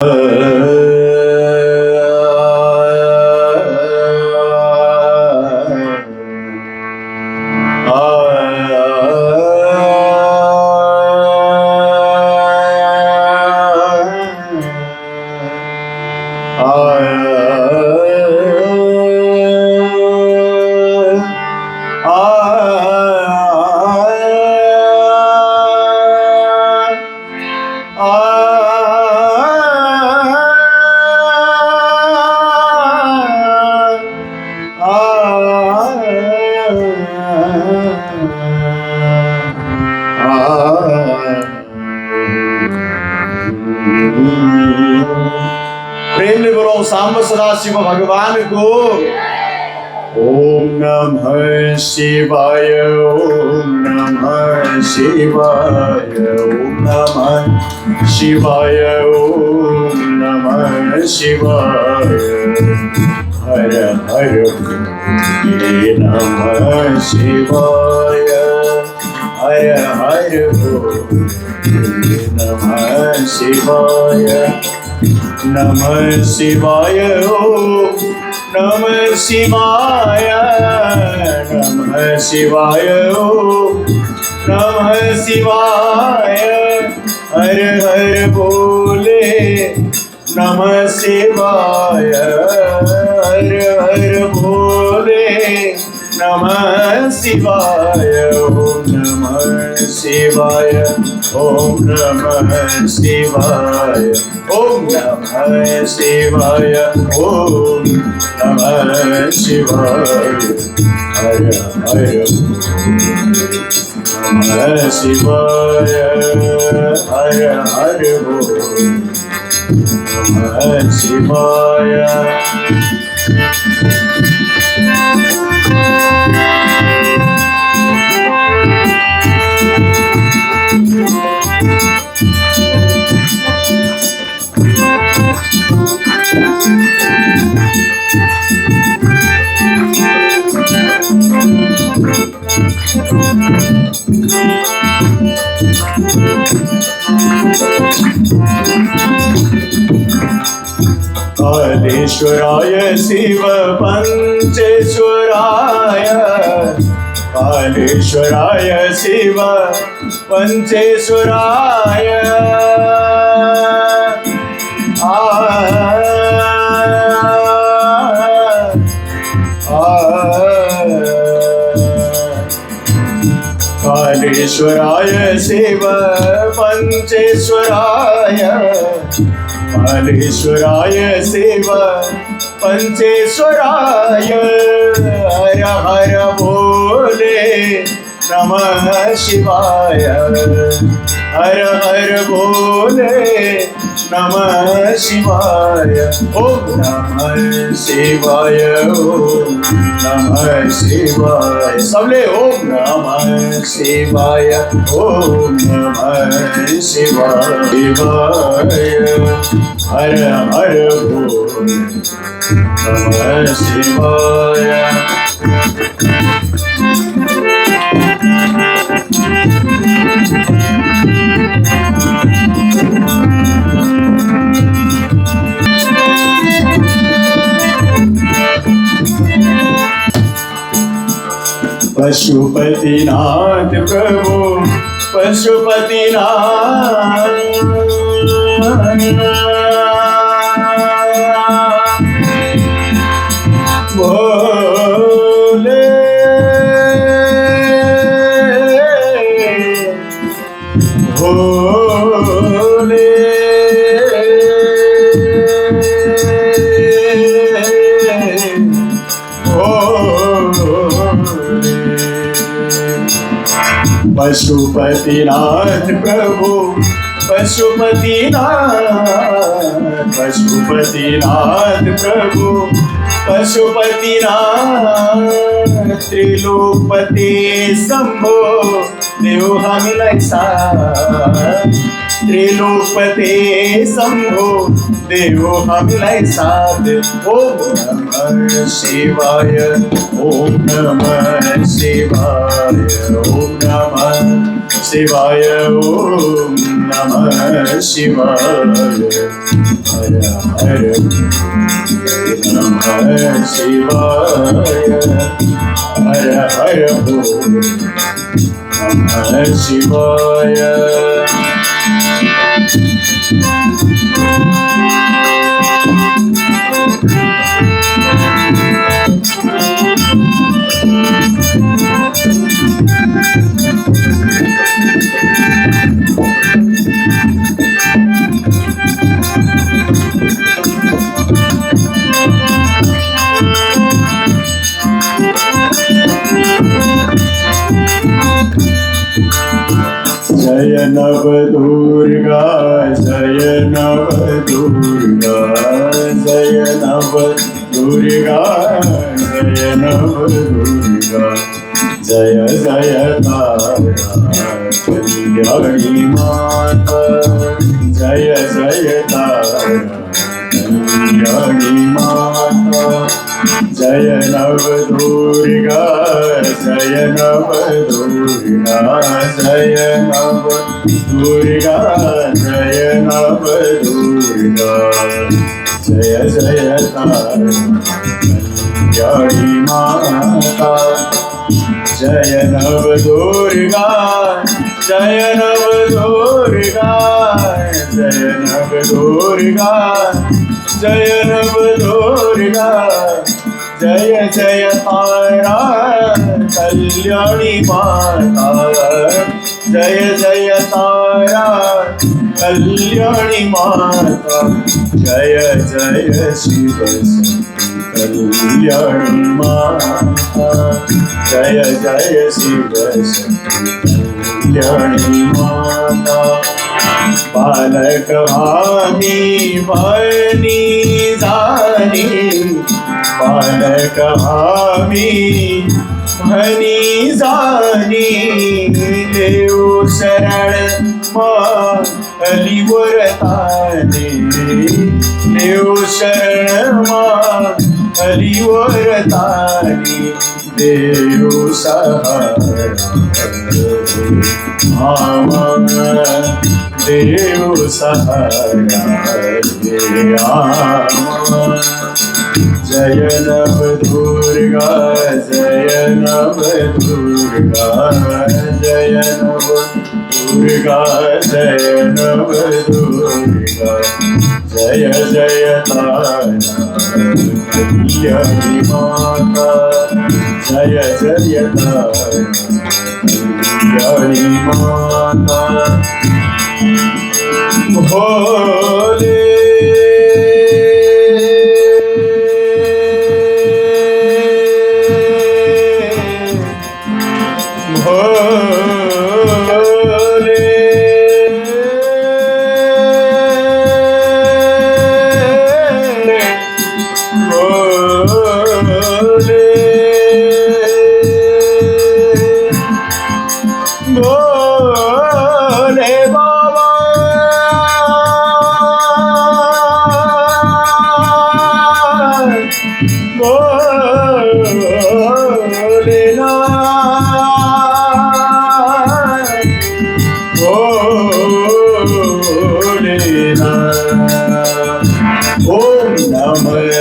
प्रेम ने बोलो सांब सदाशिव भगवान को। ओम नमः शिवाय, ओम नमः शिवाय, ओम नमः शिवाय, ओम नमः शिवाय। हर हर भोले नमः शिवाय, हर हर भोले नमः शिवाय। नमः शिवाय, ओम नमः शिवाय, नमः शिवाय, ओम नमः शिवाय। हर हर भोले नमः शिवाय, हर हर भोले नमः शिवाय। ओम नमः शिवाय, ओम नमः शिवाय, ओम नमः शिवाय, ओम नमः शिवाय। हर हर नमः शिवाय, हर हर नमः शिवाय। कालेश्वराय शिव पंचेश्वराय, कालेश्वराय शिव पंचेश्वराय। कालेश्वराय शिव पंचेश्वराय, कालेश्वराय शिव पंचेश्वराय। हर हर भोले नमः शिवाय, हर हर भोले नमः शिवाय। ओम नमः शिवाय, ओम नमः शिवाय। सबले ओम नमः शिवाय, ओम नमः शिवाय। हर हर भोले नमः शिवाय। पशुपतिनाथ प्रभु पशुपतिनाथ, भोले भोले पशुपतिनाथ प्रभु पशुपतिनाथ, पशुपतिनाथ प्रभु पशुपतिनाथ। त्रिलोकपति शंभो देव हम लैसा, त्रिलोकपति शंभो देव हम लैसा। ओम नमः शिवाय, ओम नमः शिवाय, ओम नमः शिवाय, ओम नमः शिवाय हर हर नमः शिवाय हर हर नमः शिवाय जय नव दुर्गा जय नव दुर्गा जय नव दुर्गा जय नव दुर्गा जय जय तारा कल्याणी माता जय जय तारा कल्याणी माता जय नव दुर्गा जय नव दुर्गा जय नव दुर्गा जय नव दुर्गा जय जय तारा कल्याणी माता जय नव दुर्गा जय नव दुर्गा जय नव दुर्गा जय नव दुर्गा जय जय तारा कल्याणी माता जय जय तारा कल्याणी माता जय जय शिव कल्याणी माता जय जय शिव कल्याणी माता बालक आम्ही बनी जानी बालक आम्ही बनी जानी देव शरण मालिवर ताने देव शरण मालिवर ताने देव सहारा देव सहारा जय नव दुर्गा जय नव दुर्गा जय नव दुर्गा जय नव दुर्गा जय जय तारा कल्याणी माता जय जय तारा कल्याणी माता भोले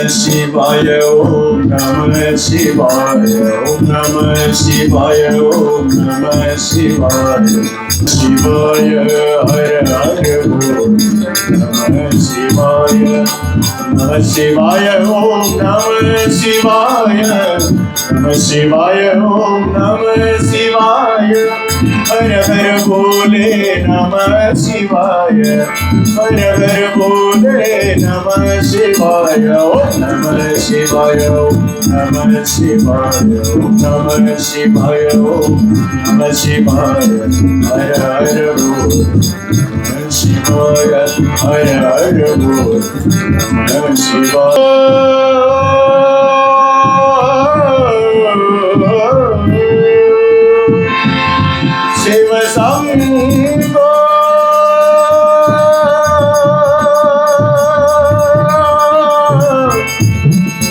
शिवाय ओम नमः शिवाय ओम नमः शिवाय ओम नमः शिवाय शिवाय हर हर बोल नमः शिवाय नमः शिवाय ओम नमः शिवाय नमः शिवाय ओम नमः शिवाय हर हर बोले नमः शिवाय हर हर बोले नमः शिवाय ओम नमः शिवाय ओम नमः शिवाय ओम नमः शिवाय ओम नमः शिवाय हर हर बोल नमः शिवाय हर हर बोल नमः शिवाय शिव संगो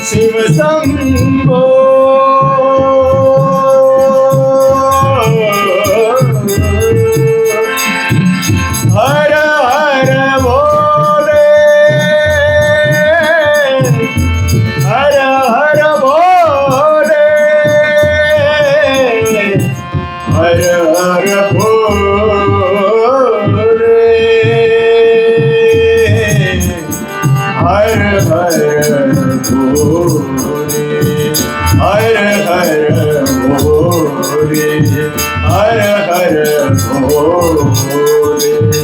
शिव संगो हर हर भोले, हर हर भोले।